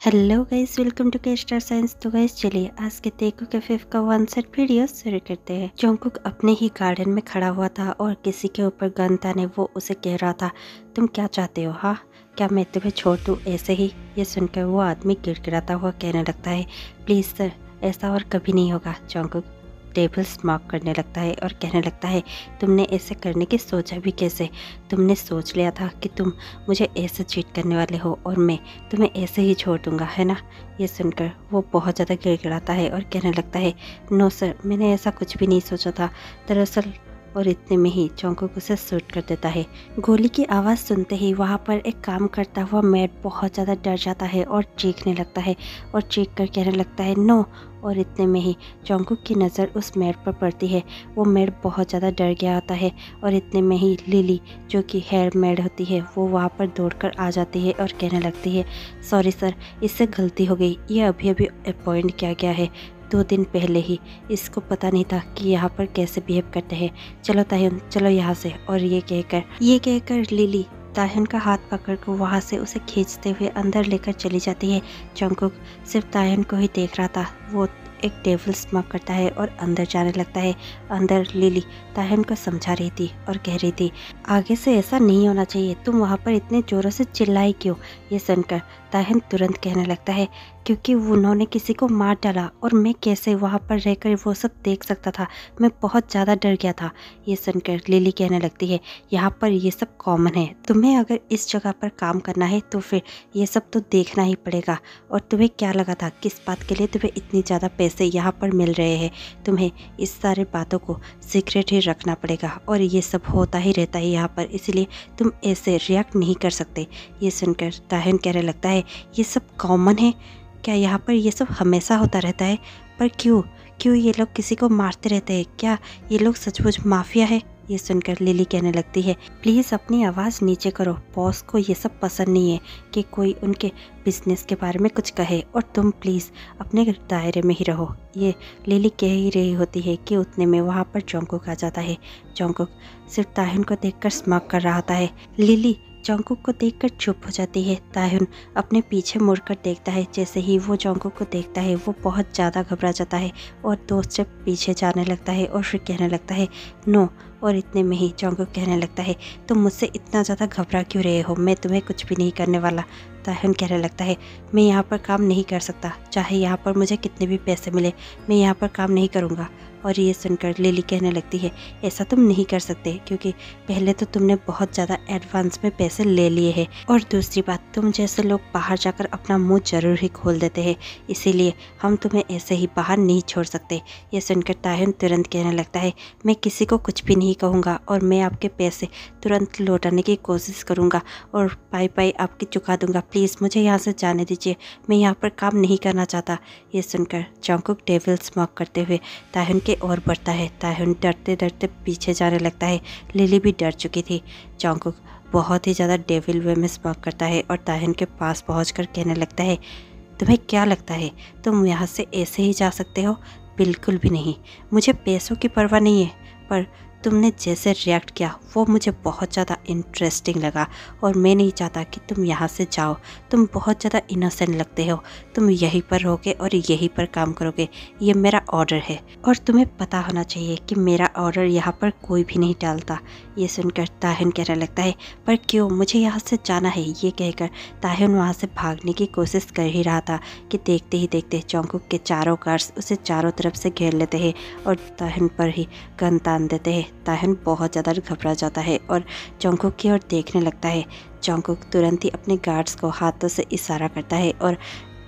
Hello guys, welcome to के star signs. तो guys चलिए आज के तेकू के फिफ्थ का वन सेट वीडियो शुरू करते हैं। जोंगकुक अपने ही गार्डन में खड़ा हुआ था और किसी के ऊपर गन था ने वो उसे कह रहा था, तुम क्या चाहते हो? हाँ, क्या मैं तुम्हें छोड़ दूँ ऐसे ही? ये सुनकर वो आदमी गिड़गिड़ाता हुआ कहने लगता है, प्लीज़ सर, ऐसा और कभी नहीं होगा। जोंगकुक टेबल स्मॉक करने लगता है और कहने लगता है, तुमने ऐसे करने की सोचा भी कैसे? तुमने सोच लिया था कि तुम मुझे ऐसे चीट करने वाले हो और मैं तुम्हें ऐसे ही छोड़ दूंगा, है ना? ये सुनकर वो बहुत ज़्यादा गिड़गिड़ाता है और कहने लगता है, नो सर, मैंने ऐसा कुछ भी नहीं सोचा था दरअसल। और इतने में ही जोंगकुक उसे शूट कर देता है। गोली की आवाज़ सुनते ही वहाँ पर एक काम करता हुआ मेड बहुत ज़्यादा डर जाता है और चीखने लगता है और चीख कर कहने लगता है, नो। और इतने में ही जोंगकुक की नज़र उस मेड पर पड़ती है। वो मेड बहुत ज़्यादा डर गया होता है और इतने में ही लिली, जो कि हेयर मेड होती है, वो वहाँ पर दौड़कर आ जाती है और कहने लगती है, सॉरी सर, इससे गलती हो गई। ये अभी अभी अपॉइंट किया गया है, 2 दिन पहले ही। इसको पता नहीं था कि यहाँ पर कैसे बिहेव करते हैं। चलो ताह्युन, चलो यहाँ से। और ये कहकर लिली ताह्युन का हाथ पकड़कर वहाँ से उसे खींचते हुए अंदर लेकर चली जाती है। जोंगकुक सिर्फ ताह्युन को ही देख रहा था। वो एक टेबल स्मॉक करता है और अंदर जाने लगता है। अंदर लिली ताह्युन को समझा रही थी और कह रही थी, आगे से ऐसा नहीं होना चाहिए। तुम वहाँ पर इतने ज़ोरों से चिल्लाई क्यों? ये सुनकर ताह्युन तुरंत कहने लगता है, क्योंकि उन्होंने किसी को मार डाला और मैं कैसे वहाँ पर रहकर वो सब देख सकता था? मैं बहुत ज़्यादा डर गया था। ये सुनकर लिली कहने लगती है, यहाँ पर ये सब कॉमन है। तुम्हें अगर इस जगह पर काम करना है तो फिर ये सब तो देखना ही पड़ेगा। और तुम्हें क्या लगा था किस बात के लिए तुम्हें इतनी ज़्यादा पैसे यहाँ पर मिल रहे हैं? तुम्हें इस सारे बातों को सीक्रेट ही रखना पड़ेगा और ये सब होता ही रहता है यहाँ पर, इसलिए तुम ऐसे रिएक्ट नहीं कर सकते। ये सुनकर ताह्युन कहने लगता है, ये सब कॉमन है क्या? यहाँ पर ये सब हमेशा होता रहता है? पर क्यों ये लोग किसी को मारते रहते हैं? क्या ये लोग सचमुच माफिया है? ये सुनकर लिली कहने लगती है, प्लीज़ अपनी आवाज़ नीचे करो। बॉस को ये सब पसंद नहीं है कि कोई उनके बिजनेस के बारे में कुछ कहे, और तुम प्लीज़ अपने दायरे में ही रहो। ये लिली कह ही रही होती है कि उतने में वहाँ पर जोंगकुक आ जाता है। जोंगकुक सिर्फ ताह्युन को देखकर स्माइल कर रहा होता है। लिली जोंगकुक को देखकर चुप हो जाती है। ताह्युन अपने पीछे मुड़कर देखता है। जैसे ही वो जोंगकुक को देखता है वो बहुत ज़्यादा घबरा जाता है और 2 स्टेप पीछे जाने लगता है और फिर कहने लगता है, नो। और इतने में ही जोंगकुक कहने लगता है, तुम मुझसे इतना ज़्यादा घबरा क्यों रहे हो? मैं तुम्हें कुछ भी नहीं करने वाला। ताह्युन कहने लगता है, मैं यहाँ पर काम नहीं कर सकता, चाहे यहाँ पर मुझे कितने भी पैसे मिले, मैं यहाँ पर काम नहीं करूँगा। और ये सुनकर लिली कहने लगती है, ऐसा तुम नहीं कर सकते, क्योंकि पहले तो तुमने बहुत ज़्यादा एडवांस में पैसे ले लिए हैं, और दूसरी बात, तुम जैसे लोग बाहर जाकर अपना मुंह जरूर ही खोल देते हैं, इसीलिए हम तुम्हें ऐसे ही बाहर नहीं छोड़ सकते। ये सुनकर ताह्युन तुरंत कहने लगता है, मैं किसी को कुछ भी नहीं कहूँगा और मैं आपके पैसे तुरंत लौटाने की कोशिश करूँगा और पाई आपकी चुका दूँगा। प्लीज़ मुझे यहाँ से जाने दीजिए, मैं यहाँ पर काम नहीं करना चाहता। ये सुनकर जोंगकुक टेबल स्मॉक करते हुए ताह्युन के और बढ़ता है। ताह्युन डरते डरते पीछे जाने लगता है। लिली भी डर चुकी थी। जोंगकुक बहुत ही ज़्यादा डेविल वे में स्मॉक करता है और ताह्युन के पास पहुंचकर कहने लगता है, तुम्हें क्या लगता है तुम यहाँ से ऐसे ही जा सकते हो? बिल्कुल भी नहीं। मुझे पैसों की परवाह नहीं है, पर तुमने जैसे रिएक्ट किया वो मुझे बहुत ज़्यादा इंटरेस्टिंग लगा और मैं नहीं चाहता कि तुम यहाँ से जाओ। तुम बहुत ज़्यादा इनोसेंट लगते हो। तुम यहीं पर रहोगे और यहीं पर काम करोगे, ये मेरा ऑर्डर है और तुम्हें पता होना चाहिए कि मेरा ऑर्डर यहाँ पर कोई भी नहीं टालता। ये सुनकर ताह्युन कहने लगता है, पर क्यों? मुझे यहाँ से जाना है। ये कहकर ताह्युन वहाँ से भागने की कोशिश कर ही रहा था कि देखते ही देखते जोंगकुक के चारों गार्ड्स उसे चारों तरफ से घेर लेते हैं और ताह्युन पर ही गन तान देते हैं। ताह्युन बहुत ज़्यादा घबरा जाता है और जोंगकुक की ओर देखने लगता है। जोंगकुक तुरंत ही अपने गार्ड्स को हाथों से इशारा करता है और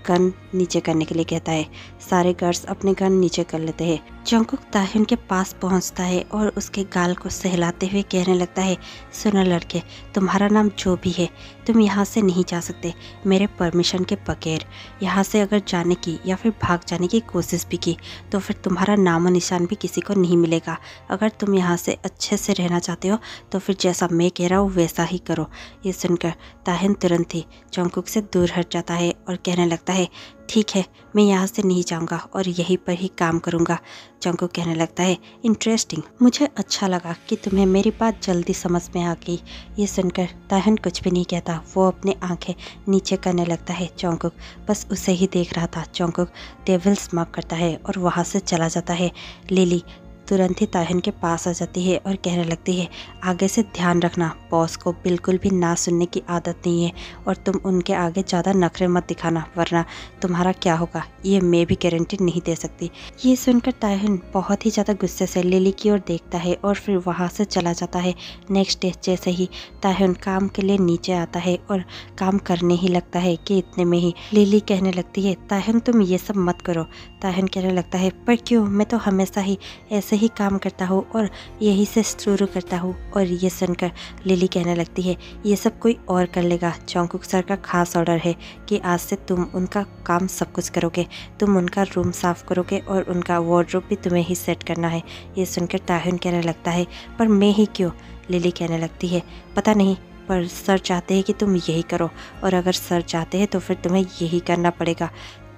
गन नीचे करने के लिए कहता है। सारे गार्ड्स अपने गन नीचे कर लेते हैं। जोंगकुक ताह्युन के पास पहुंचता है और उसके गाल को सहलाते हुए कहने लगता है, सुनो लड़के, तुम्हारा नाम जो भी है, तुम यहाँ से नहीं जा सकते मेरे परमिशन के बगैर। यहाँ से अगर जाने की या फिर भाग जाने की कोशिश भी की तो फिर तुम्हारा नामो निशान भी किसी को नहीं मिलेगा। अगर तुम यहाँ से अच्छे से रहना चाहते हो तो फिर जैसा मैं कह रहा हूँ वैसा ही करो। ये सुनकर ताह्युन तुरंत ही जोंगकुक से दूर हट जाता है और कहने लगता है, ठीक है, मैं यहाँ से नहीं जाऊँगा और यहीं पर ही काम करूँगा। जंगकुक कहने लगता है, इंटरेस्टिंग, मुझे अच्छा लगा कि तुम्हें मेरी बात जल्दी समझ में आ गई। ये सुनकर ताहन कुछ भी नहीं कहता, वो अपनी आंखें नीचे करने लगता है। जंगकुक बस उसे ही देख रहा था। जंगकुक डेविल स्मार्क करता है और वहाँ से चला जाता है। लिली तुरंत ही ताहन के पास आ जाती है और कहने लगती है, आगे से ध्यान रखना, बॉस को बिल्कुल भी ना सुनने की आदत नहीं है और तुम उनके आगे ज़्यादा नखरे मत दिखाना, वरना तुम्हारा क्या होगा ये मैं भी गारंटी नहीं दे सकती। ये सुनकर ताहन बहुत ही ज़्यादा गुस्से से लिली की ओर देखता है और फिर वहाँ से चला जाता है। नेक्स्ट डे जैसे ही ताहन काम के लिए नीचे आता है और काम करने ही लगता है कि इतने में ही लिली कहने लगती है, ताहन तुम ये सब मत करो। ताहन कहने लगता है, पर क्यों, मैं तो हमेशा ही ऐसे ही काम करता हूँ और यही से शुरू करता हूँ। और ये सुनकर लिली कहने लगती है, ये सब कोई और कर लेगा। जंगकुक सर का खास ऑर्डर है कि आज से तुम उनका काम सब कुछ करोगे, तुम उनका रूम साफ करोगे और उनका वार्डरोब भी तुम्हें ही सेट करना है। ये सुनकर ताहन कहने लगता है, पर मैं ही क्यों? लिली कहने लगती है, पता नहीं, पर सर चाहते हैं कि तुम यही करो और अगर सर चाहते हैं तो फिर तुम्हें यही करना पड़ेगा।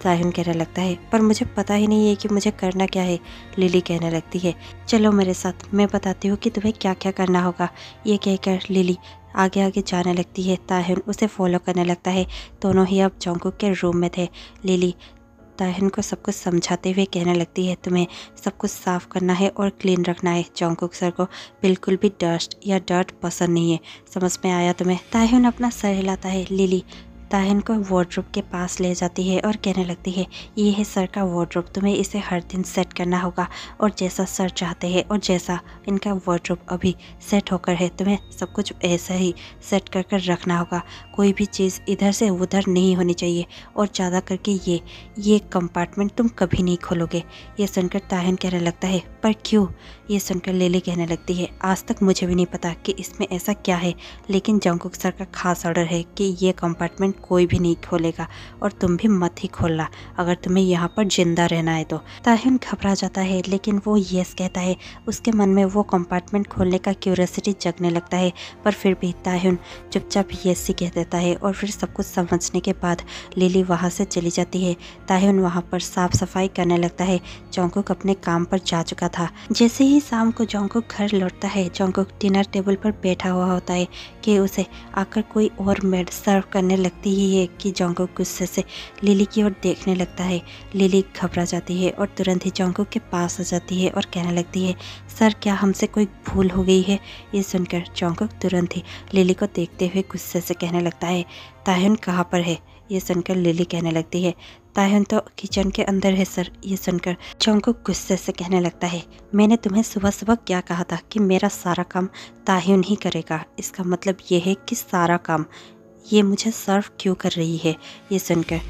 ताहन कहने लगता है, पर मुझे पता ही नहीं है कि मुझे करना क्या है। लिली कहने लगती है, चलो मेरे साथ, मैं बताती हूँ कि तुम्हें क्या क्या करना होगा। ये कहकर लिली आगे आगे जाने लगती है। ताहन उसे फॉलो करने लगता है। दोनों ही अब जंगकुक के रूम में थे। लिली ताहन को सब कुछ समझाते हुए कहने लगती है, तुम्हें सब कुछ साफ करना है और क्लीन रखना है। जंगकुक सर को बिल्कुल भी डस्ट या डर्ट पसंद नहीं है, समझ में आया तुम्हें? ताहन अपना सर हिलाता है। लिली ताहन को वार्डरोब के पास ले जाती है और कहने लगती है, ये है सर का वार्डरोब, तुम्हें इसे हर दिन सेट करना होगा और जैसा सर चाहते हैं और जैसा इनका वार्डरोब अभी सेट होकर है, तुम्हें सब कुछ ऐसा ही सेट कर कर रखना होगा। कोई भी चीज़ इधर से उधर नहीं होनी चाहिए और ज़्यादा करके ये कंपार्टमेंट तुम कभी नहीं खोलोगे। ये सुनकर ताहन कहने लगता है, पर क्यों? ये सुनकर लिली कहने लगती है, आज तक मुझे भी नहीं पता कि इसमें ऐसा क्या है, लेकिन जंगकुक सर का खास ऑर्डर है कि ये कंपार्टमेंट कोई भी नहीं खोलेगा और तुम भी मत ही खोलना अगर तुम्हें यहाँ पर जिंदा रहना है तो। ताहन घबरा जाता है लेकिन वो यस कहता है। उसके मन में वो कंपार्टमेंट खोलने का क्यूरियोसिटी जगने लगता है, पर फिर भी ताहन चुपचाप यस ही कह देता है। और फिर सब कुछ समझने के बाद लिली वहाँ से चली जाती है। ताहन वहाँ पर साफ सफाई करने लगता है। जंगकुक अपने काम पर जा चुका था। जैसे ही शाम को जंगकुक घर लौटता है, जंगकुक डिनर टेबल पर बैठा हुआ होता है कि उसे आकर कोई और मेड सर्व करने लगती ही है कि जंगकुक गुस्से से लिली की ओर देखने लगता है। लिली घबरा जाती है और तुरंत ही जंगकुक के पास आ जाती है और कहने लगती है, सर क्या हमसे कोई भूल हो गई है? ये सुनकर जंगकुक तुरंत ही लिली को देखते हुए गुस्से से कहने लगता है, ताहन कहाँ पर है? ये सुनकर लिली कहने लगती है, ताहन तो किचन के अंदर है सर। ये सुनकर जंगकुक गुस्से से कहने लगता है, मैंने तुम्हें सुबह सुबह क्या कहा था कि मेरा सारा काम ताहन ही करेगा? इसका मतलब ये है कि सारा काम ये मुझे सर्व क्यों कर रही है? ये सुनकर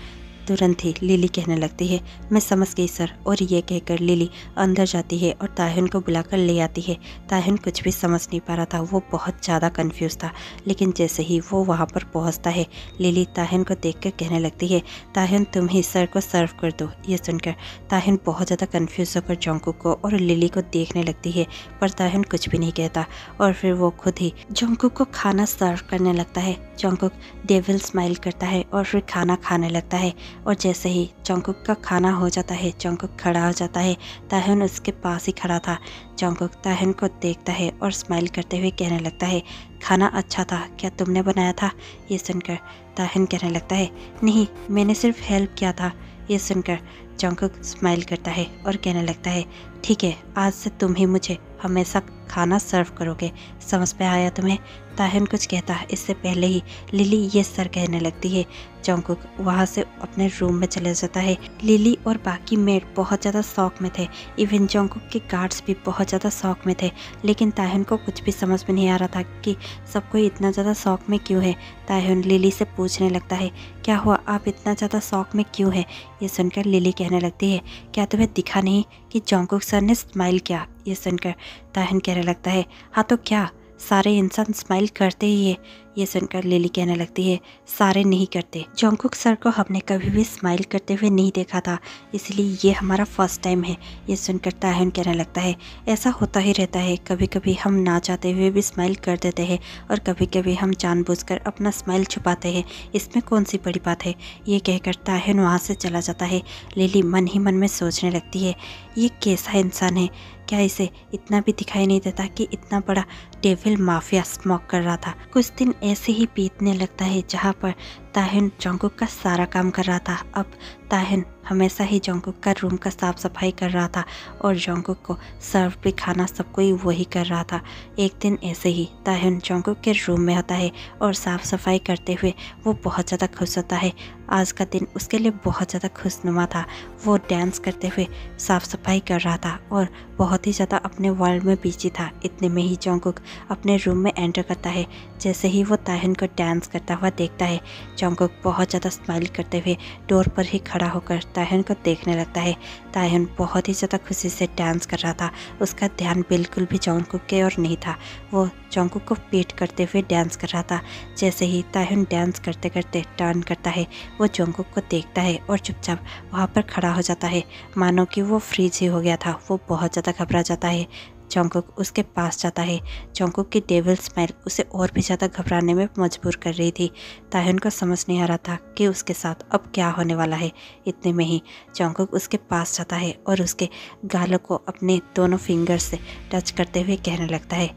तुरंत ही लिली कहने लगती है, मैं समझ गई सर। और ये कहकर लिली अंदर जाती है और ताहन को बुलाकर ले आती है। ताहन कुछ भी समझ नहीं पा रहा था, वो बहुत ज़्यादा कंफ्यूज था। लेकिन जैसे ही वो वहाँ पर पहुँचता है, लिली ताहन को देखकर कहने लगती है, ताहन तुम ही सर को सर्व कर दो। ये सुनकर ताहन बहुत ज़्यादा कन्फ्यूज होकर जंगकुक को और लिली को देखने लगती है, पर ताहन कुछ भी नहीं कहता। और फिर वो खुद ही जंगकुक को खाना सर्व करने लगता है। जंगकुक डेविल स्माइल करता है और फिर खाना खाने लगता है। और जैसे ही जंगकुक का खाना हो जाता है, जंगकुक खड़ा हो जाता है। ताहन उसके पास ही खड़ा था। जंगकुक ताहन को देखता है और स्माइल करते हुए कहने लगता है, खाना अच्छा था, क्या तुमने बनाया था? ये सुनकर ताहन कहने लगता है, नहीं, मैंने सिर्फ हेल्प किया था। ये सुनकर जंगकुक स्माइल करता है और कहने लगता है, ठीक है, आज से तुम ही मुझे हमेशा खाना सर्व करोगे, समझ में आया तुम्हें? ताहन कुछ कहता है इससे पहले ही लिली ये सर कहने लगती है। जंगकुक वहाँ से अपने रूम में चले जाता है। लिली और बाकी मेड बहुत ज़्यादा शौक में थे। इवन जंगकुक के गार्ड्स भी बहुत ज़्यादा शौक में थे। लेकिन ताहन को कुछ भी समझ में नहीं आ रहा था कि सब कोई इतना ज़्यादा शौक में क्यों है। ताहन लिली से पूछने लगता है, क्या हुआ, आप इतना ज़्यादा शौक में क्यों है? ये सुनकर लिली कहने लगती है, क्या तुम्हें दिखा नहीं कि जंगकुक सर ने स्माइल किया? ये सुनकर ताहन कहने लगता है, हाँ तो क्या, सारे इंसान स्माइल करते ही है। ये सुनकर लिली कहने लगती है सारे नहीं करते। जंगकुक सर को हमने कभी भी स्माइल करते हुए नहीं देखा था, इसलिए ये हमारा फर्स्ट टाइम है। ये सुनकर ताहयुन कहने लगता है ऐसा होता ही रहता है, कभी कभी हम ना चाहते हुए भी स्माइल कर देते हैं और कभी कभी हम जानबूझकर अपना स्माइल छुपाते हैं, इसमें कौन सी बड़ी बात है। ये कहकर ताहयुन वहाँ से चला जाता है। लिली मन ही मन में सोचने लगती है ये कैसा इंसान है, क्या इसे इतना भी दिखाई नहीं देता कि इतना बड़ा डेविल माफिया स्मोक कर रहा था। कुछ दिन ऐसे ही बीतने लगता है जहाँ पर ताहयुन जंगकुक का सारा काम कर रहा था। अब ताहयुन हमेशा ही जंगकुक का रूम का साफ सफाई कर रहा था और जंगकुक को सर्व भी खाना सब कोई वही कर रहा था। एक दिन ऐसे ही ताहयुन जंगकुक के रूम में आता है और साफ सफाई करते हुए वो बहुत ज़्यादा खुश होता है। आज का दिन उसके लिए बहुत ज़्यादा खुशनुमा था। वो डांस करते हुए साफ सफाई कर रहा था और बहुत ही ज़्यादा अपने वर्ल्ड में बिजी था। इतने में ही जंगकुक अपने रूम में एंटर करता है। जैसे ही वो ताहयुन को डांस करता हुआ देखता है, जंगकुक बहुत ज़्यादा स्माइल करते हुए डोर पर ही खड़ा होकर ताहयुन को देखने लगता है। ताहयुन बहुत ही ज़्यादा खुशी से डांस कर रहा था, उसका ध्यान बिल्कुल भी जंगकुक के ओर नहीं था। वो जंगकुक को पीट करते हुए डांस कर रहा था। जैसे ही ताहयुन डांस करते करते टर्न करता है, वो जंगकुक को देखता है और चुपचाप वहाँ पर खड़ा हो जाता है, मानो कि वो फ्रीज ही हो गया था। वो बहुत ज़्यादा घबरा जाता है। जंगकुक उसके पास जाता है। जंगकुक की डेविल स्माइल उसे और भी ज़्यादा घबराने में मजबूर कर रही थी। ताहयुन को समझ नहीं आ रहा था कि उसके साथ अब क्या होने वाला है। इतने में ही जंगकुक उसके पास जाता है और उसके गालों को अपने दोनों फिंगर से टच करते हुए कहने लगता है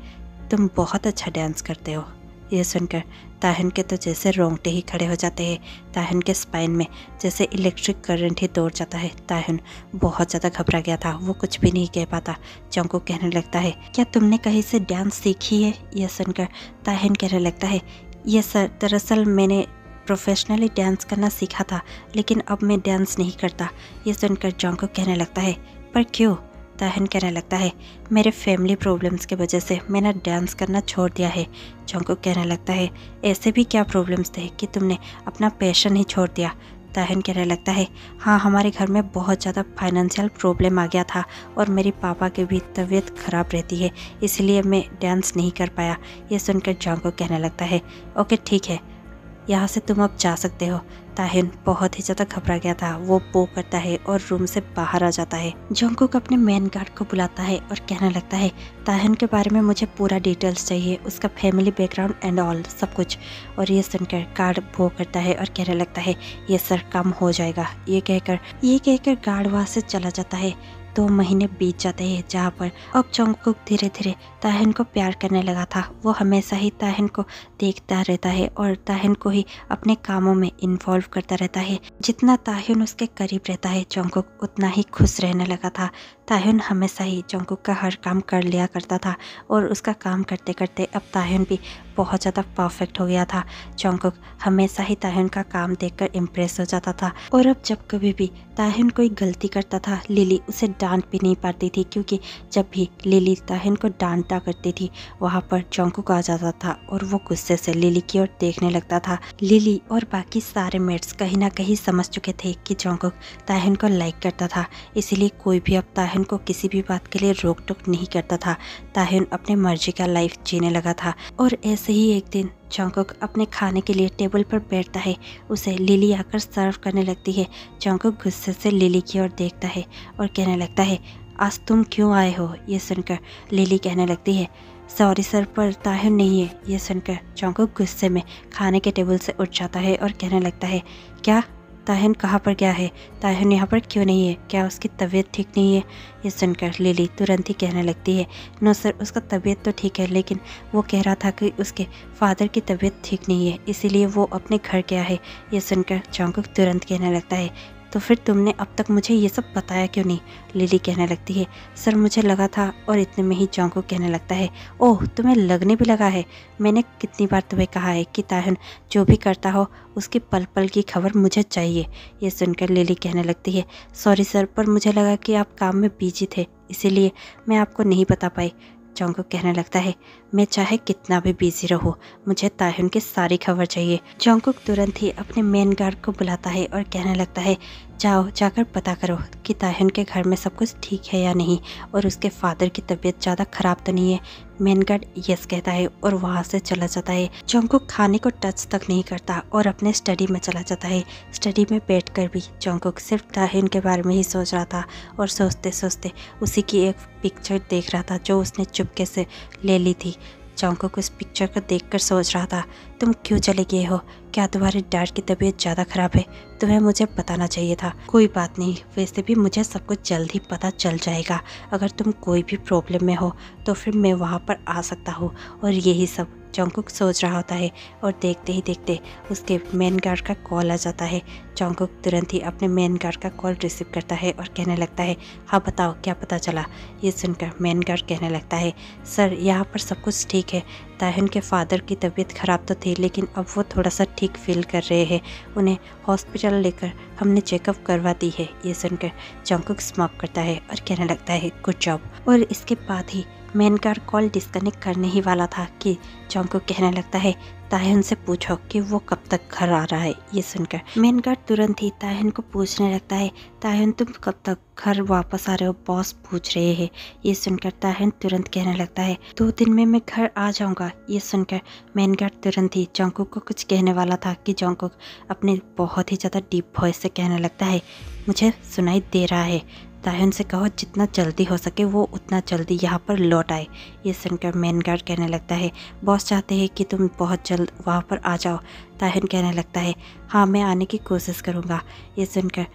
तुम बहुत अच्छा डांस करते हो। ये सुनकर ताहयुन के तो जैसे रोंगटे ही खड़े हो जाते हैं। ताहयुन के स्पाइन में जैसे इलेक्ट्रिक करंट ही दौड़ जाता है। ताहयुन बहुत ज़्यादा घबरा गया था, वो कुछ भी नहीं कह पाता। जंगकुक कहने लगता है क्या तुमने कहीं से डांस सीखी है। यह सुनकर ताहयुन कहने लगता है ये सर, दरअसल मैंने प्रोफेशनली डांस करना सीखा था, लेकिन अब मैं डांस नहीं करता। ये सुनकर जंगकुक कहने लगता है पर क्यों। ताहयुन कहने लगता है मेरे फैमिली प्रॉब्लम्स की वजह से मैंने डांस करना छोड़ दिया है। जंगकुक कहने लगता है ऐसे भी क्या प्रॉब्लम्स थे कि तुमने अपना पैशन ही छोड़ दिया। ताहयुन कहने लगता है हाँ, हमारे घर में बहुत ज़्यादा फाइनेंशियल प्रॉब्लम आ गया था और मेरी पापा की भी तबीयत ख़राब रहती है, इसलिए मैं डांस नहीं कर पाया। ये सुनकर जंगकुक कहने लगता है ओके ठीक है, यहाँ से तुम अब जा सकते हो। ताहयुन बहुत ही ज़्यादा घबरा गया था। वो पो करता है और रूम से बाहर आ जाता है। जंगकुक अपने मेन गार्ड को बुलाता है और कहने लगता है ताहयुन के बारे में मुझे पूरा डिटेल्स चाहिए, उसका फैमिली बैकग्राउंड एंड ऑल सब कुछ। और ये सुनकर गार्ड पो करता है और कहने लगता है ये सर काम हो जाएगा। ये कहकर गार्ड वहाँ से चला जाता है। 2 महीने बीत जाते हैं जहाँ पर अब जंगकुक धीरे धीरे ताहयुन को प्यार करने लगा था। वो हमेशा ही ताहयुन को देखता रहता है और ताहयुन को ही अपने कामों में इन्वॉल्व करता रहता है। जितना ताहयुन उसके करीब रहता है जंगकुक उतना ही खुश रहने लगा था। ताहयुन हमेशा ही जंगकुक का हर काम कर लिया करता था और उसका काम करते करते अब ताहयुन भी बहुत ज़्यादा परफेक्ट हो गया था। जंगकुक हमेशा ही ताहयुन का काम देखकर इम्प्रेस हो जाता था और अब जब कभी भी ताहयुन कोई गलती करता था, लिली उसे डांट भी नहीं पाती थी, क्योंकि जब भी लिली ताहयुन को डांटा करती थी वहाँ पर जंगकुक आ जाता था और वो गुस्से से लिली की ओर देखने लगता था। लिली और बाकी सारे मेट्स कहीं ना कहीं समझ चुके थे कि जंगकुक ताहयुन को लाइक करता था, इसीलिए कोई भी अब ताहयुन को किसी भी बात के लिए रोक टोक नहीं करता था। ताहयुन अपनी मर्जी का लाइफ जीने लगा था। और ऐसे ही एक दिन जंगकुक अपने खाने के लिए टेबल पर बैठता है। उसे लिली आकर सर्व करने लगती है। जंगकुक गुस्से से लिली की ओर देखता है और कहने लगता है आज तुम क्यों आए हो। ये सुनकर लिली कहने लगती है सॉरी सर, पर ताहयुन नहीं है। ये सुनकर जंगकुक गुस्से में खाने के टेबल से उठ जाता है और कहने लगता है क्या ताहयुन कहाँ पर गया है, ताहयुन यहाँ पर क्यों नहीं है, क्या उसकी तबीयत ठीक नहीं है। ये सुनकर लिली तुरंत ही कहने लगती है नो सर, उसका तबीयत तो ठीक है, लेकिन वो कह रहा था कि उसके फादर की तबीयत ठीक नहीं है, इसीलिए वो अपने घर गया है। ये सुनकर जंगकुक तुरंत कहने लगता है तो फिर तुमने अब तक मुझे ये सब बताया क्यों नहीं। लिली कहने लगती है सर मुझे लगा था। और इतने में ही जंगकुक कहने लगता है ओह तुम्हें लगने भी लगा है, मैंने कितनी बार तुम्हें कहा है कि ताहयुन जो भी करता हो उसकी पल पल की खबर मुझे चाहिए। ये सुनकर लिली कहने लगती है सॉरी सर, पर मुझे लगा कि आप काम में बिजी थे, इसीलिए मैं आपको नहीं बता पाई। जंगकुक कहने लगता है मैं चाहे कितना भी बिजी रहूं, मुझे ताहयुन की सारी खबर चाहिए। जंगकुक तुरंत ही अपने मेन गार्ड को बुलाता है और कहने लगता है जाओ जाकर पता करो कि ताहयुन के घर में सब कुछ ठीक है या नहीं और उसके फादर की तबीयत ज़्यादा ख़राब तो नहीं है। मेन गार्ड यस कहता है और वहाँ से चला जाता है। जंगकुक खाने को टच तक नहीं करता और अपने स्टडी में चला जाता है। स्टडी में बैठकर भी जंगकुक सिर्फ ताहिन के बारे में ही सोच रहा था और सोचते सोचते उसी की एक पिक्चर देख रहा था जो उसने चुपके से ले ली थी। जंगकुक उस पिक्चर को देखकर सोच रहा था, तुम क्यों चले गए हो? क्या तुम्हारे डैड की तबीयत ज़्यादा ख़राब है? तुम्हें मुझे बताना चाहिए था। कोई बात नहीं, वैसे भी मुझे सब कुछ जल्द ही पता चल जाएगा। अगर तुम कोई भी प्रॉब्लम में हो तो फिर मैं वहाँ पर आ सकता हूँ। और यही सब जंगकुक सोच रहा होता है और देखते ही देखते उसके मेन गार्ड का कॉल आ जाता है। जंगकुक तुरंत ही अपने मेन गार्ड का कॉल रिसीव करता है और कहने लगता है, हाँ बताओ क्या पता चला? ये सुनकर मेन गार्ड कहने लगता है, सर यहाँ पर सब कुछ ठीक है। ताहिन के फादर की तबीयत ख़राब तो थी लेकिन अब वो थोड़ा सा ठीक फील कर रहे हैं। उन्हें हॉस्पिटल लेकर हमने चेकअप करवा दी है। ये सुनकर जंगकुक स्माइल करता है और कहने लगता है, गुड जॉब। और इसके बाद ही मेन गार्ड कॉल डिस्कनेक्ट करने ही वाला था कि जंगकुक कहने लगता है, ताहिन से पूछो कि वो कब तक घर आ रहा है। ये सुनकर मेन गार्ड तुरंत ही ताहिन को पूछने लगता है, ताहिन तुम कब तक घर वापस आ रहे हो? बॉस पूछ रहे हैं। ये सुनकर ताहिन तुरंत कहने लगता है, 2 दिन में मैं घर आ जाऊंगा। ये सुनकर मेन गार्ड तुरंत ही जंगकुक को कुछ कहने वाला था कि जंगकुक अपने बहुत ही ज़्यादा डीप वॉइस से कहने लगता है, मुझे सुनाई दे रहा है, ताहिन से कहो जितना जल्दी हो सके वो उतना जल्दी यहाँ पर लौट आए। ये सुनकर मेन गार्ड कहने लगता है, बॉस चाहते हैं कि तुम बहुत जल्द वहाँ पर आ जाओ। ताहिन कहने लगता है, हाँ मैं आने की कोशिश करूँगा। ये सुनकर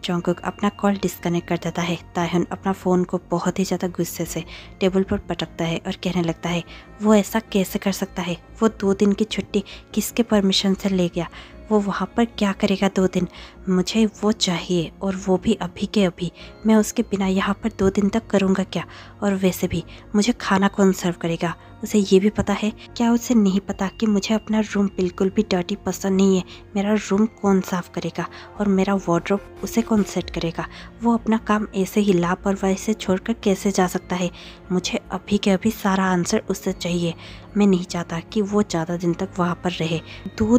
जंगकुक अपना कॉल डिस्कनेक्ट कर देता है। ताहिन अपना फ़ोन को बहुत ही ज़्यादा गुस्से से टेबल पर पटकता है और कहने लगता है, वो ऐसा कैसे कर सकता है? वो 2 दिन की छुट्टी किसके परमिशन से ले गया? वो वहाँ पर क्या करेगा 2 दिन? मुझे वो चाहिए और वो भी अभी के अभी। मैं उसके बिना यहाँ पर 2 दिन तक करूँगा क्या? और वैसे भी मुझे खाना कौन सर्व करेगा? उसे ये भी पता है? क्या उसे नहीं पता कि मुझे अपना रूम बिल्कुल भी डर्टी पसंद नहीं है? मेरा रूम कौन साफ़ करेगा और मेरा वार्डरोब उसे कौन सेट करेगा? वो अपना काम ऐसे ही लापरवाही से छोड़कर कैसे जा सकता है? मुझे अभी के अभी सारा आंसर उससे चाहिए। मैं नहीं चाहता कि वो ज़्यादा दिन तक वहाँ पर रहे। 2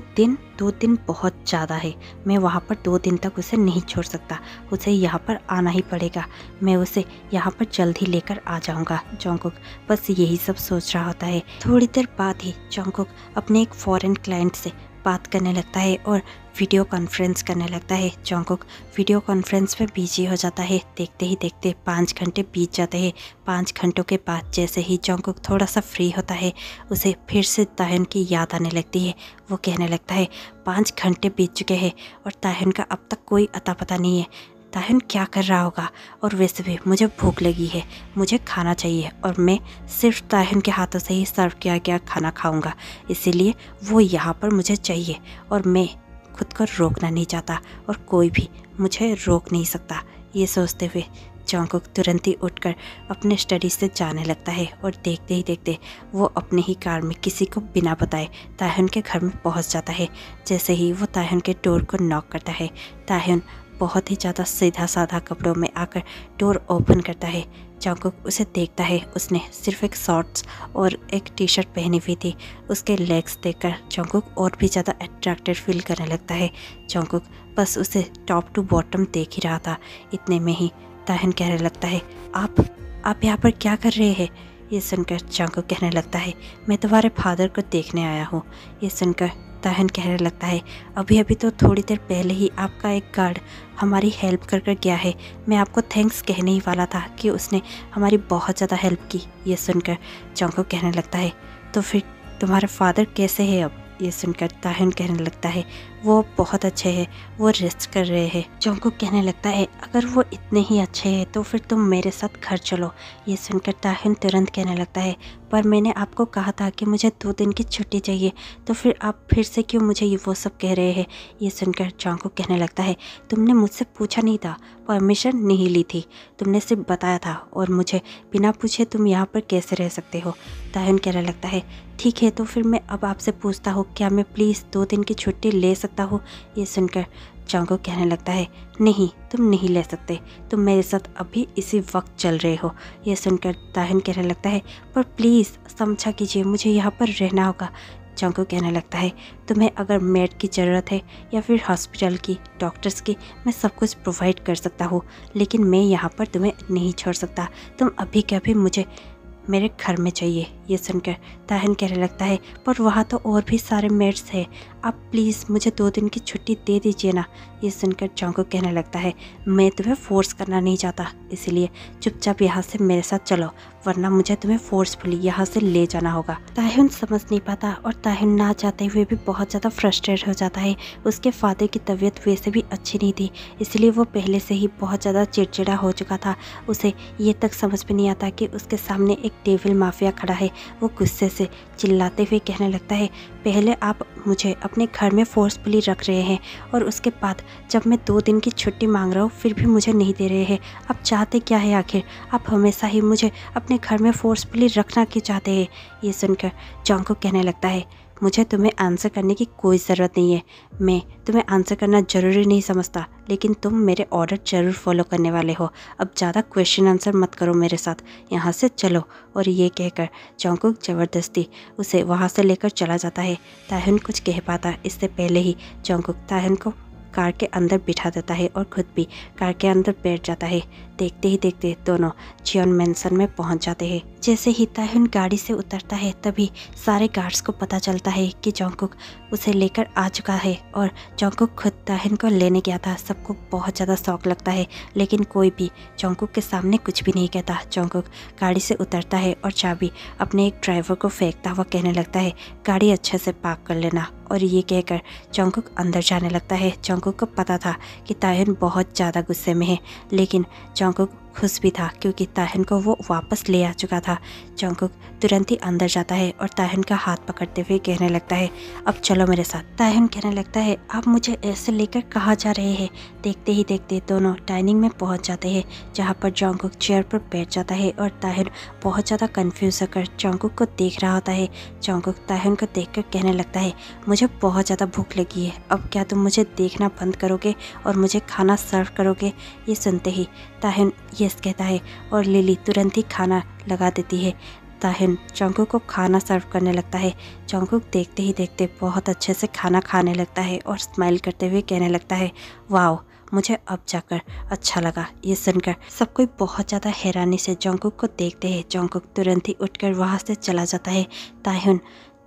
दिन बहुत ज़्यादा है। मैं वहाँ पर 2 दिन तक उसे नहीं छोड़ सकता। उसे यहाँ पर आना ही पड़ेगा। मैं उसे यहाँ पर जल्द ही लेकर आ जाऊँगा। जंगकुक बस यही सब सोच रहा होता है। थोड़ी देर बाद ही जंगकुक अपने एक फॉरेन क्लाइंट से बात करने लगता है और वीडियो कॉन्फ्रेंस करने लगता है। जंगकुक वीडियो कॉन्फ्रेंस में बिजी हो जाता है। देखते ही देखते 5 घंटे बीत जाते हैं। 5 घंटों के बाद जैसे ही जंगकुक थोड़ा सा फ्री होता है उसे फिर से ताहिन की याद आने लगती है। वो कहने लगता है, 5 घंटे बीत चुके हैं और ताहिन का अब तक कोई अता पता नहीं है। ताहिन क्या कर रहा होगा? और वैसे भी मुझे भूख लगी है, मुझे खाना चाहिए और मैं सिर्फ ताहिन के हाथों से ही सर्व किया गया खाना खाऊंगा। इसीलिए वो यहाँ पर मुझे चाहिए और मैं खुद को रोकना नहीं चाहता और कोई भी मुझे रोक नहीं सकता। ये सोचते हुए जंगकुक तुरंत ही उठकर अपने स्टडी से जाने लगता है और देखते ही देखते वो अपने ही कार में किसी को बिना बताए ताहिन के घर में पहुंच जाता है। जैसे ही वो ताहिन के डोर को नॉक करता है, ताहिन बहुत ही ज़्यादा सीधा साधा कपड़ों में आकर डोर ओपन करता है। जंगकुक उसे देखता है। उसने सिर्फ एक शॉर्ट्स और एक टी शर्ट पहनी हुई थी। उसके लेग्स देखकर जंगकुक और भी ज़्यादा अट्रैक्टेड फील करने लगता है। जंगकुक बस उसे टॉप टू बॉटम देख ही रहा था। इतने में ही ताहिन कहने लगता है, आप यहाँ पर क्या कर रहे हैं? ये सुनकर जंगकुक कहने लगता है, मैं तुम्हारे फादर को देखने आया हूँ। ये सुनकर ताहिन कहने लगता है, अभी अभी तो थोड़ी देर पहले ही आपका एक गार्ड हमारी हेल्प कर गया है। मैं आपको थैंक्स कहने ही वाला था कि उसने हमारी बहुत ज़्यादा हेल्प की। ये सुनकर जंगकुक कहने लगता है, तो फिर तुम्हारे फादर कैसे हैं अब? ये सुनकर ताहिन कहने लगता है, वो बहुत अच्छे हैं, वो रेस्ट कर रहे हैं। जंगकुक कहने लगता है, अगर वो इतने ही अच्छे हैं तो फिर तुम मेरे साथ घर चलो। ये सुनकर ताहिन तुरंत कहने लगता है, पर मैंने आपको कहा था कि मुझे 2 दिन की छुट्टी चाहिए, तो फिर आप फिर से क्यों मुझे ये वो सब कह रहे हैं? ये सुनकर जंगकुक कहने लगता है, तुमने मुझसे पूछा नहीं था, परमिशन नहीं ली थी, तुमने सिर्फ बताया था और मुझे बिना पूछे तुम यहाँ पर कैसे रह सकते हो? ताहिन कहने लगता है, ठीक है तो फिर मैं अब आपसे पूछता हूँ, क्या मैं प्लीज़ 2 दिन की छुट्टी ले सकता हूँ? ये सुनकर जंगकुक कहने लगता है, नहीं तुम नहीं ले सकते, तुम मेरे साथ अभी इसी वक्त चल रहे हो। ये सुनकर ताहिन कहने लगता है, पर प्लीज़ समझा कीजिए, मुझे यहाँ पर रहना होगा। जंगकुक कहने लगता है, तुम्हें अगर मेड की ज़रूरत है या फिर हॉस्पिटल की, डॉक्टर्स की, मैं सब कुछ प्रोवाइड कर सकता हूँ, लेकिन मैं यहाँ पर तुम्हें नहीं छोड़ सकता। तुम अभी के अभी मुझे मेरे घर में चाहिए। ये सुनकर ताहिन कहने लगता है पर वहाँ तो और भी सारे मेड्स हैं, आप प्लीज़ मुझे 2 दिन की छुट्टी दे दीजिए ना। ये सुनकर जॉन्गकुक कहने लगता है मैं तुम्हें फोर्स करना नहीं चाहता, इसलिए चुपचाप यहाँ से मेरे साथ चलो, वरना मुझे तुम्हें फोर्सफुली यहाँ से ले जाना होगा। ताहिन समझ नहीं पाता और ताहिन ना चाहते हुए भी बहुत ज़्यादा फ्रस्ट्रेट हो जाता है। उसके फादर की तबीयत वैसे भी अच्छी नहीं थी, इसलिए वो पहले से ही बहुत ज़्यादा चिड़चिड़ा हो चुका था। उसे ये तक समझ में नहीं आता कि उसके सामने एक डेविल माफिया खड़ा है। वो गुस्से से चिल्लाते हुए कहने लगता है पहले आप मुझे अपने घर में फोर्सफुली रख रहे हैं और उसके बाद जब मैं 2 दिन की छुट्टी मांग रहा हूँ फिर भी मुझे नहीं दे रहे हैं। आप चाहते क्या है आखिर? आप हमेशा ही मुझे अपने घर में फोर्सफुली रखना क्यों चाहते हैं? ये सुनकर जॉन्गकुक कहने लगता है मुझे तुम्हें आंसर करने की कोई ज़रूरत नहीं है, मैं तुम्हें आंसर करना ज़रूरी नहीं समझता, लेकिन तुम मेरे ऑर्डर ज़रूर फॉलो करने वाले हो। अब ज़्यादा क्वेश्चन आंसर मत करो मेरे साथ, यहाँ से चलो। और ये कहकर जॉन्गकुक ज़बरदस्ती उसे वहाँ से लेकर चला जाता है। ताहिन कुछ कह पाता इससे पहले ही जॉन्गकुक ताहिन को कार के अंदर बिठा देता है और खुद भी कार के अंदर बैठ जाता है। देखते ही देखते दोनों जियोन मैंसन में पहुंच जाते हैं। जैसे ही ताहिन गाड़ी से उतरता है तभी सारे गार्ड्स को पता चलता है कि जॉन्गकुक उसे लेकर आ चुका है और जॉन्गकुक खुद ताहिन को लेने गया था। सबको बहुत ज़्यादा शौक लगता है, लेकिन कोई भी जॉन्गकुक के सामने कुछ भी नहीं कहता। जॉन्गकुक गाड़ी से उतरता है और चाबी अपने एक ड्राइवर को फेंकता हुआ कहने लगता है गाड़ी अच्छे से पार्क कर लेना। और ये कहकर जॉन्गकुक अंदर जाने लगता है। जॉन्गकुक को पता था कि ताहिन बहुत ज़्यादा गुस्से में है, लेकिन जॉन्गकुक खुश भी था क्योंकि ताहिन को वो वापस ले आ चुका था। जॉन्गकुक तुरंत ही अंदर जाता है और ताहिन का हाथ पकड़ते हुए कहने लगता है अब चलो मेरे साथ। ताहिन कहने लगता है आप मुझे ऐसे लेकर कहाँ जा रहे हैं? देखते ही देखते दोनों डाइनिंग में पहुँच जाते हैं, जहाँ पर जॉन्गकुक चेयर पर बैठ जाता है और ताहिन बहुत ज़्यादा कन्फ्यूज होकर जॉन्गकुक को देख रहा होता है। जॉन्गकुक ताहिन को देखकर कहने लगता है मुझे बहुत ज़्यादा भूख लगी है, अब क्या तुम मुझे देखना बंद करोगे और मुझे खाना सर्व करोगे? ये सुनते ही ताहिन यस कहता है और लिली तुरंत ही खाना लगा देती है। ताहिन जॉन्गकुक को खाना सर्व करने लगता है। जॉन्गकुक देखते ही देखते बहुत अच्छे से खाना खाने लगता है और स्माइल करते हुए कहने लगता है वाओ, मुझे अब जाकर अच्छा लगा। ये सुनकर सब कोई बहुत ज़्यादा हैरानी से जॉन्गकुक को देखते हैं। जॉन्गकुक तुरंत ही उठकर वहाँ से चला जाता है। ताहिन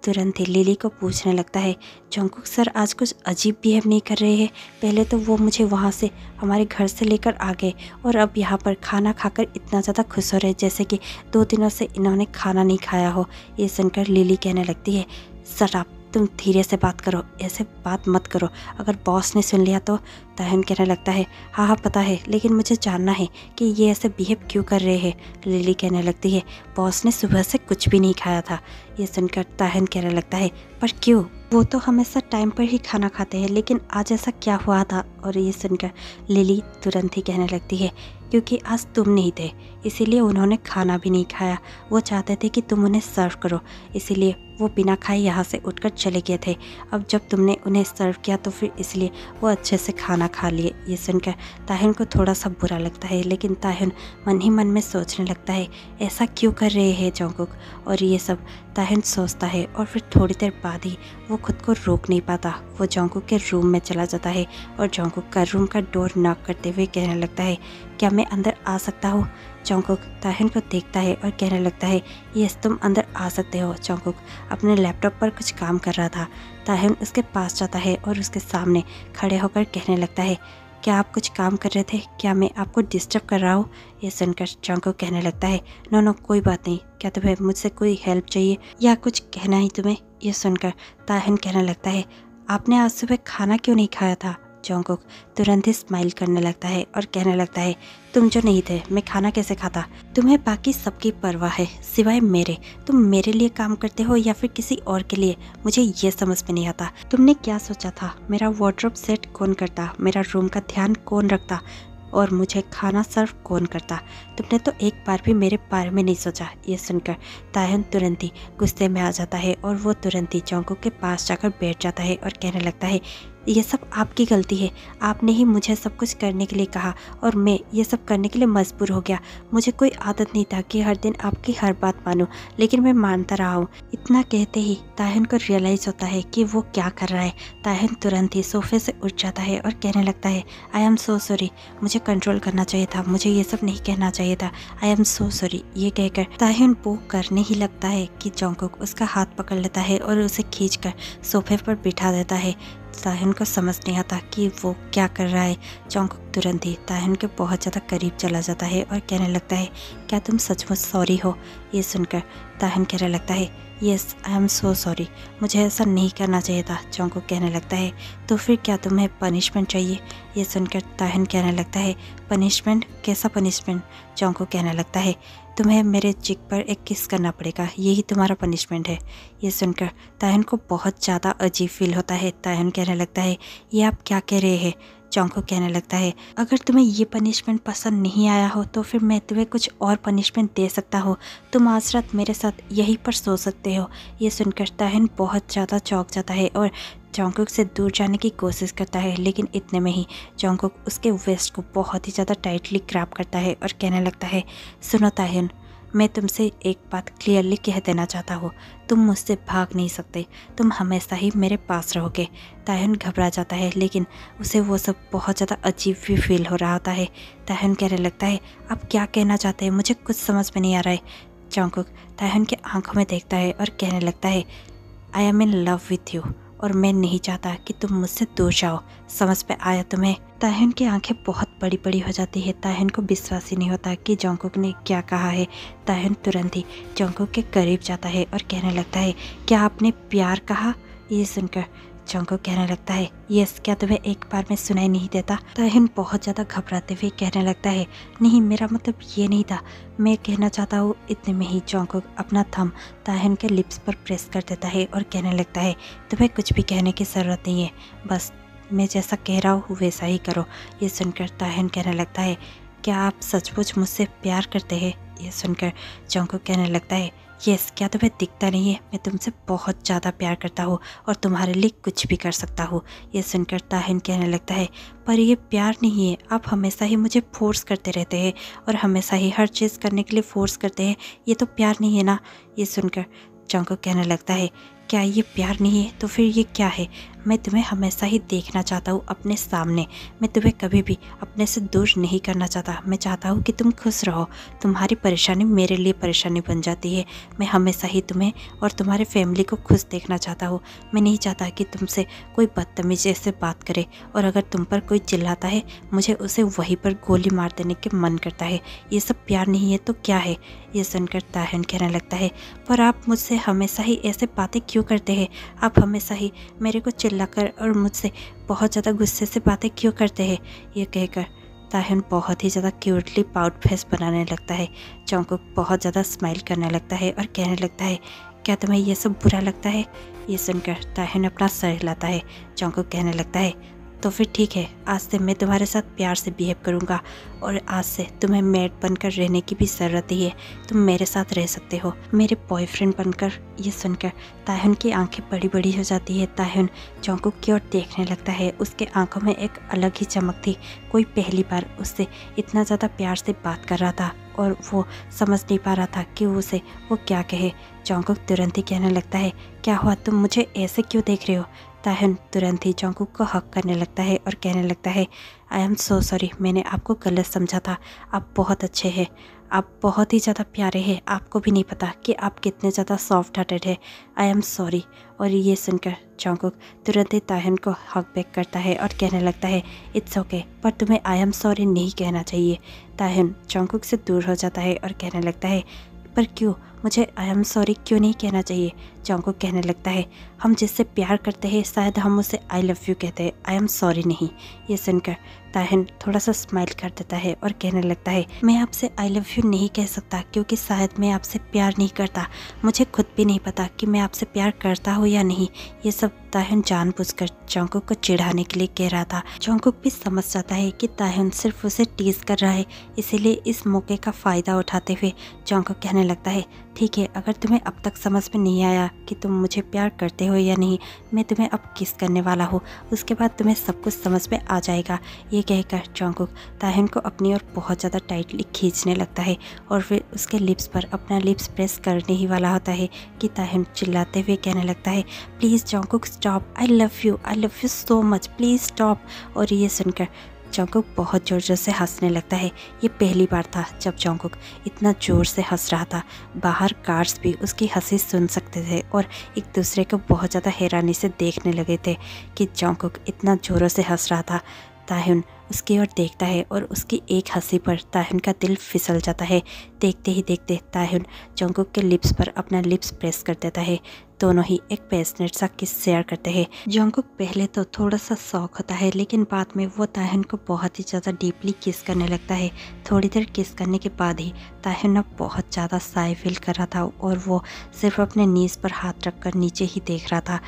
तुरंत ही लिली को पूछने लगता है जॉन्गकुक सर आज कुछ अजीब बिहेव नहीं कर रहे हैं? पहले तो वो मुझे वहाँ से हमारे घर से लेकर आ गए और अब यहाँ पर खाना खाकर इतना ज़्यादा खुश हो रहे जैसे कि 2 दिनों से इन्होंने खाना नहीं खाया हो। ये सुनकर लिली कहने लगती है सर आप तुम धीरे से बात करो, ऐसे बात मत करो, अगर बॉस ने सुन लिया तो। ताहिन कहने लगता है हाँ हाँ पता है, लेकिन मुझे जानना है कि ये ऐसे बिहेव क्यों कर रहे हैं। लिली कहने लगती है बॉस ने सुबह से कुछ भी नहीं खाया था। ये सुनकर ताहिन कहने लगता है पर क्यों? वो तो हमेशा टाइम पर ही खाना खाते हैं, लेकिन आज ऐसा क्या हुआ था? और ये सुनकर लिली तुरंत ही कहने लगती है क्योंकि आज तुम नहीं थे, इसीलिए उन्होंने खाना भी नहीं खाया। वो चाहते थे कि तुम उन्हें सर्व करो, इसीलिए वो बिना खाए यहाँ से उठकर चले गए थे। अब जब तुमने उन्हें सर्व किया तो फिर इसलिए वो अच्छे से खाना खा लिए। ये सुनकर ताहिन को थोड़ा सा बुरा लगता है, लेकिन ताहिन मन ही मन में सोचने लगता है ऐसा क्यों कर रहे हैं जॉन्गकुक। और ये सब ताहिन सोचता है और फिर थोड़ी देर बाद ही वो खुद को रोक नहीं पाता। वो जॉन्गकुक के रूम में चला जाता है और जॉन्गकुक का रूम का डोर नॉक करते हुए कहने लगता है क्या मैं अंदर आ सकता हूँ? जॉन्गकुक ताहिन को देखता है और कहने लगता है यस तुम अंदर आ सकते हो। जॉन्गकुक अपने लैपटॉप पर कुछ काम कर रहा था। ताहिन उसके पास जाता है और उसके सामने खड़े होकर कहने लगता है क्या आप कुछ काम कर रहे थे? क्या मैं आपको डिस्टर्ब कर रहा हूँ? ये सुनकर जॉन्गकुक कहने लगता है नो नो कोई बात नहीं, क्या तुम्हें मुझसे कोई हेल्प चाहिए या कुछ कहना ही तुम्हें? ये सुनकर ताहिन कहने लगता है आपने आज सुबह खाना क्यों नहीं खाया था? जॉन्गकुक तुरंत ही स्माइल करने लगता है और कहने लगता है तुम जो नहीं थे मैं खाना कैसे खाता? तुम्हें बाकी सबकी परवाह है सिवाय मेरे। तुम मेरे लिए काम करते हो या फिर किसी और के लिए, मुझे ये समझ में नहीं आता। तुमने क्या सोचा था? मेरा वार्डरोब सेट कौन करता? मेरा रूम का ध्यान कौन रखता? और मुझे खाना सर्व कौन करता? तुमने तो एक बार भी मेरे बारे में नहीं सोचा। ये सुनकर ताहिन तुरंत ही गुस्से में आ जाता है और वो तुरंत ही जॉन्गकुक के पास जाकर बैठ जाता है और कहने लगता है ये सब आपकी गलती है। आपने ही मुझे सब कुछ करने के लिए कहा और मैं ये सब करने के लिए मजबूर हो गया। मुझे कोई आदत नहीं था कि हर दिन आपकी हर बात मानूं, लेकिन मैं मानता रहा हूँ। इतना कहते ही ताहिन को रियलाइज होता है कि वो क्या कर रहा है। ताहिन तुरंत ही सोफे से उठ जाता है और कहने लगता है, आई एम सो सॉरी, मुझे कंट्रोल करना चाहिए था, मुझे ये सब नहीं कहना चाहिए था, आई एम सो सॉरी। ये कहकर ताहिन वो करने ही लगता है कि जंगकुक उसका हाथ पकड़ लेता है और उसे खींचकर सोफे पर बिठा देता है। ताहिन को समझ नहीं आता कि वो क्या कर रहा है। जंगकुक तुरंत ही ताहिन के बहुत ज़्यादा करीब चला जाता है और कहने लगता है, क्या तुम सचमुच सॉरी हो? ये सुनकर ताहिन कहने लगता है, yes I am so sorry, मुझे ऐसा नहीं करना चाहिए था। जंगकुक कहने लगता है, तो फिर क्या तुम्हें पनिशमेंट चाहिए? ये सुनकर ताहिन कहने लगता है, पनिशमेंट? कैसा पनिशमेंट? जंगकुक कहने लगता है, तुम्हें मेरे चिक पर एक किस करना पड़ेगा, यही तुम्हारा पनिशमेंट है। ये सुनकर ताहिन को बहुत ज़्यादा अजीब फील होता है। ताहिन कहने लगता है, ये आप क्या कह रहे हैं? जंगकुक कहने लगता है, अगर तुम्हें ये पनिशमेंट पसंद नहीं आया हो तो फिर मैं तुम्हें कुछ और पनिशमेंट दे सकता हूँ। तुम आज रात मेरे साथ यहीं पर सो सकते हो। ये सुनकर ताहिन बहुत ज़्यादा चौंक जाता है और जंगकुक से दूर जाने की कोशिश करता है, लेकिन इतने में ही जंगकुक उसके वेस्ट को बहुत ही ज़्यादा टाइटली ग्रैब करता है और कहने लगता है, सुनो ताहिन, मैं तुमसे एक बात क्लियरली कह देना चाहता हूँ, तुम मुझसे भाग नहीं सकते, तुम हमेशा ही मेरे पास रहोगे। ताहिन घबरा जाता है, लेकिन उसे वो सब बहुत ज़्यादा अजीब भी फील हो रहा होता है। ताहिन कहने लगता है, आप क्या कहना चाहते हैं, मुझे कुछ समझ में नहीं आ रहा है। जंगकुक ताहिन के आंखों में देखता है और कहने लगता है, I am in love with you और मैं नहीं चाहता कि तुम मुझसे दूर जाओ। समझ पे आया तुम्हें? ताहिन की आंखें बहुत बड़ी बड़ी हो जाती है। ताहिन को विश्वास ही नहीं होता कि जंगकुक ने क्या कहा है। ताहिन तुरंत ही जंगकुक के करीब जाता है और कहने लगता है, क्या आपने प्यार कहा? ये सुनकर जंगकुक कहने लगता है, यस, क्या तुम्हें एक बार में सुनाई नहीं देता? ताहिन बहुत ज़्यादा घबराते हुए कहने लगता है, नहीं, मेरा मतलब ये नहीं था, मैं कहना चाहता हूँ। इतने में ही जंगकुक अपना थंब ताहिन के लिप्स पर प्रेस कर देता है और कहने लगता है, तुम्हें कुछ भी कहने की ज़रूरत नहीं है, बस मैं जैसा कह रहा हूँ वैसा ही करो। ये सुनकर ताहिन कहने लगता है, क्या आप सचमुच मुझसे प्यार करते हैं? ये सुनकर जंगकुक कहने लगता है, यस, क्या तुम्हें दिखता नहीं है, मैं तुमसे बहुत ज़्यादा प्यार करता हूँ और तुम्हारे लिए कुछ भी कर सकता हूँ। ये सुनकर ताहिन कहने लगता है, पर ये प्यार नहीं है, आप हमेशा ही मुझे फोर्स करते रहते हैं और हमेशा ही हर चीज़ करने के लिए फोर्स करते हैं, ये तो प्यार नहीं है ना। ये सुनकर जंगकुक कहने लगता है, क्या ये प्यार नहीं है तो फिर ये क्या है? मैं तुम्हें हमेशा ही देखना चाहता हूँ अपने सामने, मैं तुम्हें कभी भी अपने से दूर नहीं करना चाहता। मैं चाहता हूँ कि तुम खुश रहो, तुम्हारी परेशानी मेरे लिए परेशानी बन जाती है। मैं हमेशा ही तुम्हें और तुम्हारे फैमिली को खुश देखना चाहता हूँ। मैं नहीं चाहता कि तुमसे कोई बदतमीजी से बात करे और अगर तुम पर कोई चिल्लाता है मुझे उसे वहीं पर गोली मार देने के मन करता है। ये सब प्यार नहीं है तो क्या है? ये सुनकर ताहिन कहने लगता है, पर आप मुझसे हमेशा ही ऐसे बातें क्यों करते हैं? आप हमेशा ही मेरे को चिल्लाकर और मुझसे बहुत ज़्यादा गुस्से से बातें क्यों करते हैं? ये कहकर ताहिन बहुत ही ज़्यादा क्यूटली पाउट फेस बनाने लगता है। जंगकुक बहुत ज़्यादा स्माइल करने लगता है और कहने लगता है, क्या तुम्हें ये सब बुरा लगता है? ये सुनकर ताहिन अपना सर हिलाता है। जंगकुक कहने लगता है, तो फिर ठीक है, आज से मैं तुम्हारे साथ प्यार से बिहेव करूँगा और आज से तुम्हें मेड बनकर रहने की भी ज़रूरत ही है, तुम मेरे साथ रह सकते हो, मेरे बॉयफ्रेंड बनकर। ये सुनकर ताहिन की आंखें बड़ी बड़ी हो जाती है। ताहिन जंगकुक की ओर देखने लगता है, उसके आंखों में एक अलग ही चमक थी। कोई पहली बार उससे इतना ज़्यादा प्यार से बात कर रहा था और वो समझ नहीं पा रहा था कि उसे वो क्या कहे। जंगकुक तुरंत ही कहने लगता है, क्या हुआ, तुम मुझे ऐसे क्यों देख रहे हो? ताहिन तुरंत ही जंगकुक को हक करने लगता है और कहने लगता है, आई एम सो सॉरी, मैंने आपको गलत समझा था, आप बहुत अच्छे हैं, आप बहुत ही ज़्यादा प्यारे हैं, आपको भी नहीं पता कि आप कितने ज़्यादा सॉफ्ट हार्टेड है, आई एम सॉरी। और ये सुनकर जंगकुक तुरंत ही ताहिन को हक बैक करता है और कहने लगता है, इट्स ओके, पर तुम्हें आई एम सॉरी नहीं कहना चाहिए। ताहिन जंगकुक से दूर हो जाता है और कहने लगता है, पर क्यों, मुझे आई एम सॉरी क्यों नहीं कहना चाहिए? जंगकुक कहने लगता है, हम जिससे प्यार करते हैं शायद हम उसे आई लव यू कहते हैं, आई एम सॉरी नहीं। ये सुनकर ताहिन थोड़ा सा स्माइल कर देता है और कहने लगता है, मैं आपसे आई लव यू नहीं कह सकता क्योंकि शायद मैं आपसे प्यार नहीं करता, मुझे खुद भी नहीं पता कि मैं आपसे प्यार करता हूँ या नहीं। ये सब ताहिन जानबूझकर जंगकुक को चिढ़ाने के लिए कह रहा था। जंगकुक भी समझ जाता है कि ताहिन सिर्फ उसे टीज कर रहा है, इसीलिए इस मौके का फ़ायदा उठाते हुए जंगकुक कहने लगता है, ठीक है, अगर तुम्हें अब तक समझ में नहीं आया कि तुम मुझे प्यार करते हो या नहीं, मैं तुम्हें अब किस करने वाला हूँ, उसके बाद तुम्हें सब कुछ समझ में आ जाएगा। ये कहकर जंगकुक ताह्युन को अपनी ओर बहुत ज़्यादा टाइटली खींचने लगता है और फिर उसके लिप्स पर अपना लिप्स प्रेस करने ही वाला होता है कि ताह्युन चिल्लाते हुए कहने लगता है, please Jungkook stop, I love you so much, please stop. और ये सुनकर जंगकुक बहुत ज़ोर ज़ोर से हंसने लगता है। ये पहली बार था जब जंगकुक इतना ज़ोर से हंस रहा था। बाहर गार्ड्स भी उसकी हंसी सुन सकते थे और एक दूसरे को बहुत ज़्यादा हैरानी से देखने लगे थे कि जंगकुक इतना ज़ोरों से हंस रहा था। ताह्युन उसकी ओर देखता है और उसकी एक हंसी पर ताह्युन का दिल फिसल जाता है। देखते ही देखते ताह्युन जंगकुक के लिप्स पर अपना लिप्स प्रेस कर देता है। दोनों ही एक पैशनेट सा किस शेयर करते हैं। जंगकुक पहले तो थोड़ा सा शौक होता है, लेकिन बाद में वो ताह्युन को बहुत ही ज़्यादा डीपली किस करने लगता है। थोड़ी देर किस करने के बाद ही ताह्युन अब बहुत ज़्यादा शाय फील कर रहा था और वो सिर्फ अपने नीज पर हाथ रखकर नीचे ही देख रहा था।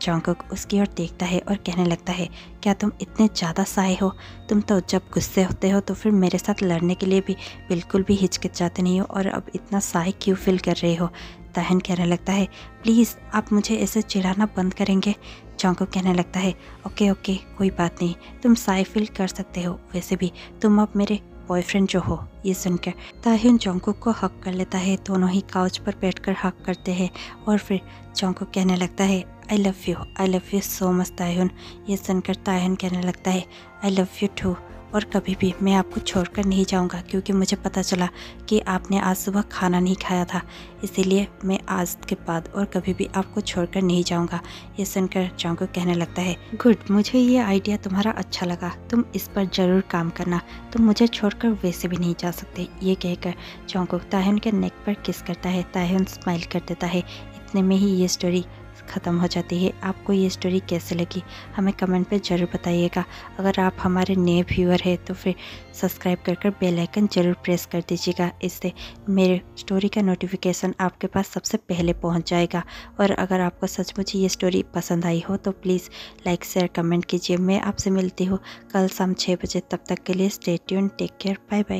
जंगकुक उसकी ओर देखता है और कहने लगता है, क्या तुम इतने ज़्यादा शाय हो? तुम तो जब गुस्से होते हो तो फिर मेरे साथ लड़ने के लिए भी बिल्कुल भी हिचकिचाते नहीं हो, और अब इतना शाय क्यों फील कर रहे हो? ताह्युन कहने लगता है, प्लीज़ आप मुझे ऐसे चिढ़ाना बंद करेंगे? जंगकुक कहने लगता है, ओके ओके कोई बात नहीं, तुम शाय फील कर सकते हो, वैसे भी तुम अब मेरे बॉयफ्रेंड जो हो। ये सुनकर ताह्युन जंगकुक को हक कर लेता है। दोनों ही काउच पर बैठकर हक करते हैं और फिर जंगकुक कहने लगता है, I love you so much Taehyun. ये सुनकर ताह्युन कहने लगता है, आई लव यू टू, और कभी भी मैं आपको छोड़कर नहीं जाऊंगा, क्योंकि मुझे पता चला कि आपने आज सुबह खाना नहीं खाया था, इसीलिए मैं आज के बाद और कभी भी आपको छोड़कर नहीं जाऊंगा। ये सुनकर जंगकुक कहने लगता है, गुड, मुझे ये आइडिया तुम्हारा अच्छा लगा, तुम इस पर ज़रूर काम करना, तुम मुझे छोड़कर वैसे भी नहीं जा सकते। ये कहकर जंगकुक ताह्युन के नेक पर किस करता है। ताह्युन स्माइल कर देता है। इतने में ही ये स्टोरी ख़त्म हो जाती है। आपको ये स्टोरी कैसे लगी हमें कमेंट पे ज़रूर बताइएगा। अगर आप हमारे नए व्यूअर हैं तो फिर सब्सक्राइब कर बेल आइकन ज़रूर प्रेस कर दीजिएगा, इससे मेरे स्टोरी का नोटिफिकेशन आपके पास सबसे पहले पहुंच जाएगा। और अगर आपको सचमुच ये स्टोरी पसंद आई हो तो प्लीज़ लाइक शेयर कमेंट कीजिए। मैं आपसे मिलती हूँ कल शाम 6 बजे, तब तक के लिए stay tuned, take care, bye bye.